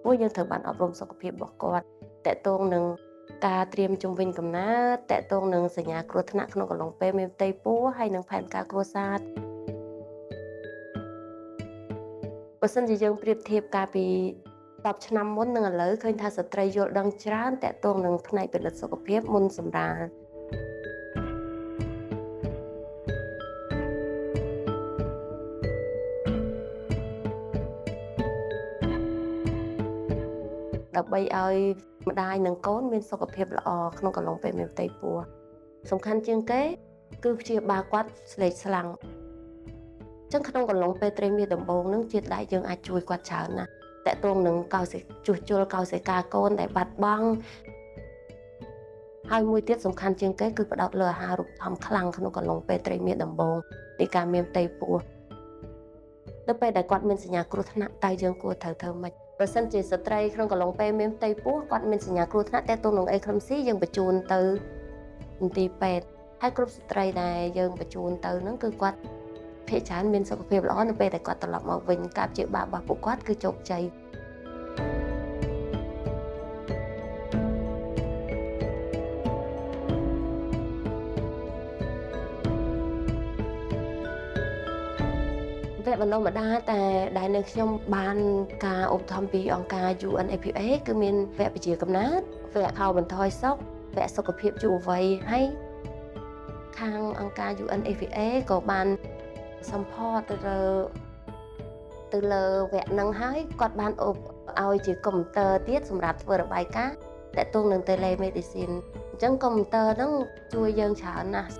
ពោះយើងត្រូវបានអប់រំសុខភាពរបស់គាត់តកតងនឹងការត្រៀមជំវិញកំណើតតកតងនឹងសញ្ញាគ្រោះថ្នាក់ក្នុងកំឡុងពេលមានផ្ទៃពោះហើយនឹងផែនការគ្រួសារបើសិនជាយើងប្រៀបធៀបកាលពី10ឆ្នាំមុននឹងឥឡូវឃើញថាស្ត្រីយល់ដឹងច្រើនតកតងនឹងផ្នែកពិនិត្យសុខភាពមុនសម្រាលដើម្បីឲ្យម្ដាយនិងកូនមានសុខភាពល្អក្នុងកំឡុងពេលមានផ្ទៃពោះសំខាន់ជាងគេគឺព្យាបាលគាត់ស្លេកស្លាំងអញ្ចឹងក្នុងកំឡុងពេលត្រីមាសដំបូងនឹងជាតិដែកយើងអាចជួយគាត់ច្រើនណាស់តកតងនឹងកោសិជួសជុលកោសិកាកូនដែលបាត់បង់ហើយមួយទៀតសំខាន់ជាងគេគឺផ្ដោតលើអាហារូបត្ថម្ភខ្លាំងក្នុងកំឡុងពេលត្រីមាសដំបូងនៃការមានផ្ទៃពោះនៅពេលដែលគាត់មានសញ្ញាគ្រោះថ្នាក់តើយើងគួរត្រូវធ្វើម៉េចប្រសិនជាស្ត្រីក្នុងកំឡុងពេលមានផ្ទៃពោះគាត់មានសញ្ញាគ្រោះថ្នាក់តកតងនឹងអេក្លឹមស៊ីយើងបញ្ជូនទៅមន្ទីរពេទ្យហើយគ្រប់ស្ត្រីដែលយើងបញ្ជូនទៅហ្នឹងគឺគាត់ភាគច្រើនមានសុខភាពល្អនៅពេលដែលគាត់ត្រឡប់មកវិញការព្យាបាលរបស់ពួកគាត់គឺជោគជ័យវគ្គបណ្ដុះបណ្ដាលតែដែលនៅខ្ញុំបានការឧបត្ថម្ភពីអង្គការ UNFPA គឺមានវគ្គវិជ្ជាកំណើតវគ្គខោបន្ថយសុខវគ្គសុខភាពយុវវ័យហើយខាងអង្គការ UNFPA ក៏បាន support ទៅលើវគ្គហ្នឹងហើយគាត់បានឲ្យជាកុំព្យូទ័រទៀតសម្រាប់ធ្វើរបាយការណ៍ទាក់ទងនឹង telemedicine អញ្ចឹងកុំព្យូទ័រហ្នឹងជួយយើងច្រើនណាស់